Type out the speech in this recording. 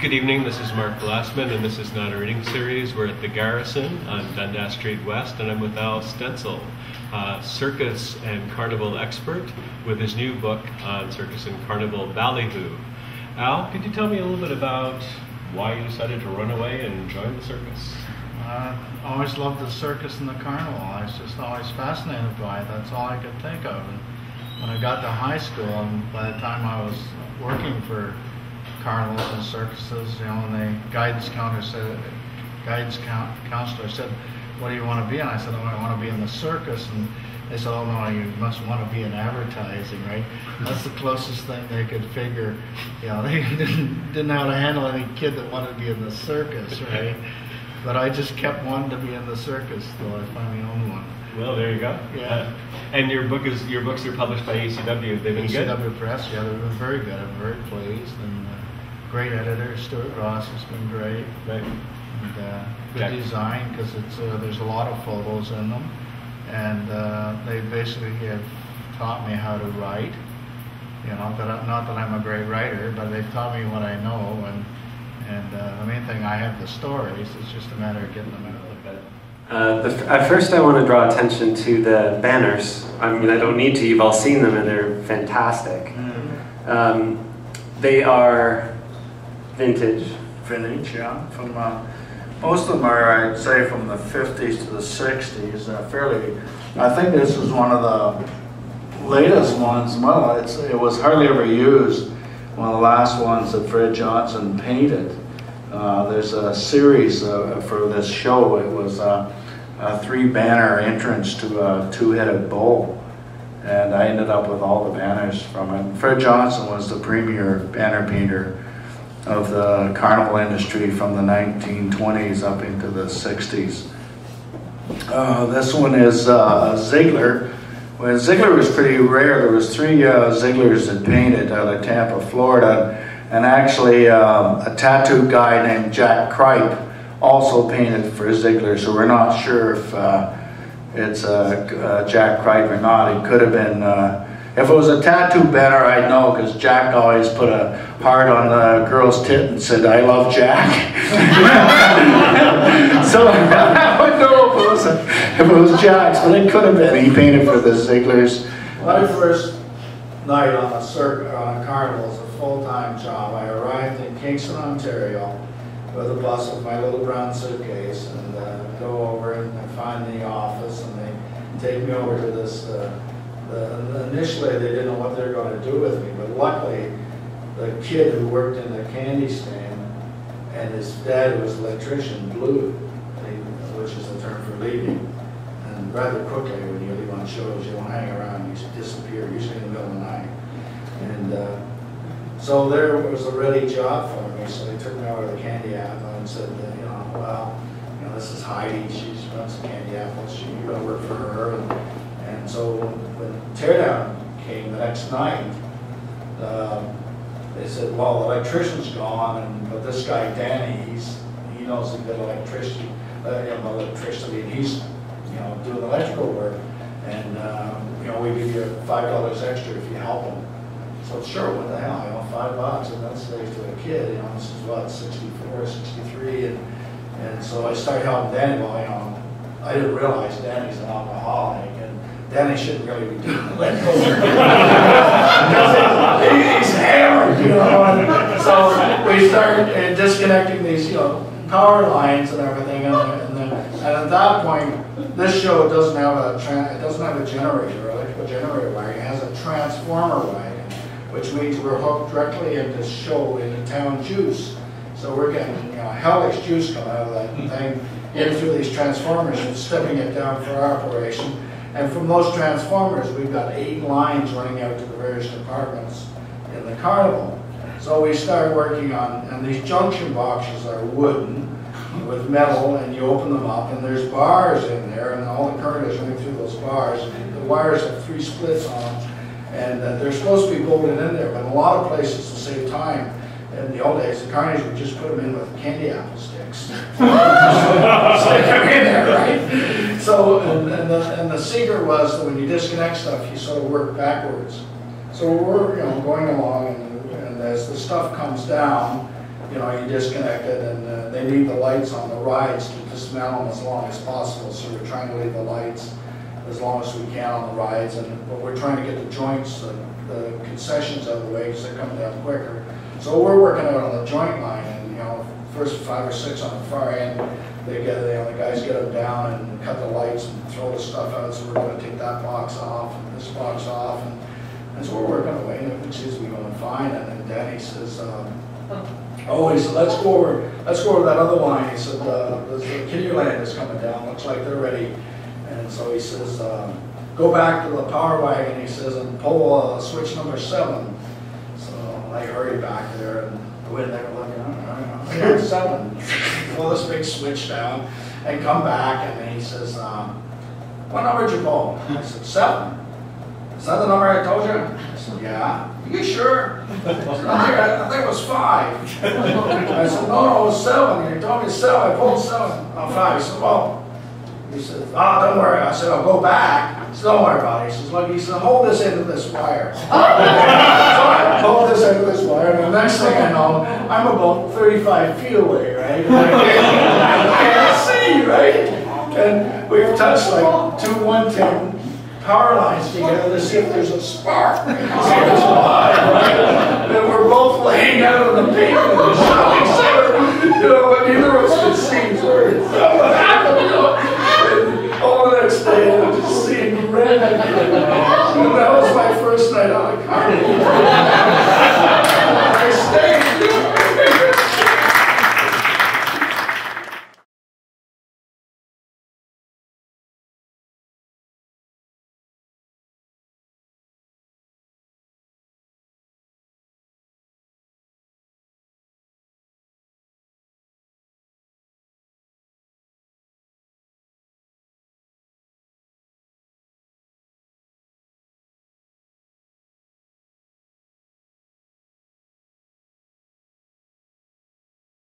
Good evening, this is Mark Glassman, and this is not a reading series. We're at the Garrison on Dundas Street West, and I'm with Al Stencell, Circus and Carnival expert, with his new book on Circus and Carnival Ballyhoo. Al, could you tell me a little bit about why you decided to run away and join the circus? I always loved the circus and the carnival. I was just always fascinated by it. That's all I could think of. And when I got to high school, and by the time I was working for carnivals and circuses, you know, and the guidance counselor said, "What do you want to be?" And I said, "Oh, I want to be in the circus." And they said, "Oh no, you must want to be in advertising, right?" That's the closest thing they could figure. You know, they didn't know how to handle any kid that wanted to be in the circus, right? But I just kept wanting to be in the circus till I finally owned one. Well, there you go. Yeah. And your books are published by ECW. They've been good. ECW Press. Yeah, they've been very good. I'm very pleased. And great editor, Stuart Ross, has been great. Right. And good design, because it's there's a lot of photos in them, and they basically have taught me how to write. You know, not that I'm a great writer, but they've taught me what I know, and the main thing, I have the stories. It's just a matter of getting them out of the bed. At first, I want to draw attention to the banners. I mean, I don't need to. You've all seen them, and they're fantastic. Mm-hmm. They are vintage. Vintage, yeah. From most of them are, I'd say, from the 50s to the 60s. Fairly. I think this is one of the latest ones. Well, it was hardly ever used. One of the last ones that Fred Johnson painted. There's a series for this show. It was a 3-banner entrance to a 2-headed bull, and I ended up with all the banners from it. Fred Johnson was the premier banner painter of the carnival industry from the 1920s up into the 60s. This one is Ziegler. When Ziegler was pretty rare, there was 3 Zieglers that painted out of Tampa, Florida, and actually a tattoo guy named Jack Kripe also painted for Ziegler, so we're not sure if it's Jack Kripe or not. It could have been, if it was a tattoo banner, I'd know, because Jack always put a heart on the girl's tit and said, "I love Jack." So I would know if it was Jack's, but it could have been. He painted for the Zieglers. My first night on a carnival was a full-time job. I arrived in Kingston, Ontario, with a bus with my little brown suitcase, and go over and find the office, and they take me over to this. Initially, they didn't know what they were going to do with me, but luckily, the kid who worked in the candy stand and his dad, who was an electrician, blew, which is the term for leaving. And rather quickly, when you leave on shows, you don't hang around, you disappear, usually in the middle of the night. And so there was a ready job for me, so they took me over to the candy apple and said, well, this is Heidi, she runs the candy apples, you're going to work for her. And so when teardown came the next night, they said, well, the electrician's gone, but this guy Danny, he knows a bit of electricity, and he's doing electrical work, and we give you $5 extra if you help him. So sure, what the hell, $5 in those days to a kid, this is what, 64, 63, and so I started helping Danny. Well, I didn't realize Danny's an alcoholic, and Danny shouldn't really be doing electrical work. He's hammered, And so we started disconnecting these, power lines and everything, and at that point, this show doesn't have a generator, electrical generator wagon. It has a transformer wagon, which means we're hooked directly into show into town juice. So we're getting hellish juice coming out of that thing in through these transformers and stepping it down for our operation. And from those transformers, we've got 8 lines running out to the various departments in the carnival. So we start working on, and these junction boxes are wooden with metal, and you open them up, and there's bars in there, and all the current is running through those bars. And the wires have 3 splits on them, and they're supposed to be bolted in there, but in a lot of places to save time, in the old days, the carnies would just put them in with candy apple sticks. Stick them in there, right? So, and the secret was that when you disconnect stuff, you sort of work backwards. So we're going along, and as the stuff comes down, you know, you disconnect it, and they leave the lights on the rides to dismantle them as long as possible. So we're trying to leave the lights as long as we can on the rides, but we're trying to get the joints, the concessions out of the way because they're coming down quicker. So we're working out on the joint line, and you know, first 5 or 6 on the far end, they get, you know, the guys get them down and cut the lights and throw the stuff out. So we're going to take that box off and this box off, and so we're working away, and it seems to be going fine. And then Danny says, oh, he said, let's go over that other line. He said, the Kitty Land is coming down. Looks like they're ready. And so he says, go back to the power wagon. He says, and pull switch number 7. So I hurry back there and go in there looking. Yeah, 7. Pull this big switch down and come back. And then he says, what number did you pull? I said, 7. Is that the number I told you? I said, yeah. You sure? I think it was 5. I said, no, it was 7. You told me 7. I pulled 7. Oh, 5. He said, well, he said, oh, don't worry. I said, I'll go back. He said, don't worry about it. He says, look, he said, hold this end of this wire. So I hold this end of this wire, and the next thing I know, I'm about 35 feet away, right? And I can't see, right? And we've touched like 2 110 power lines together to see if there's a spark. See if it's alive, right? And we're both laying out on the pavement and shouting, you know, but neither of us could see. So what happened, you know? And all the next day, I'm just seeing red. And that was my first night out of carnival.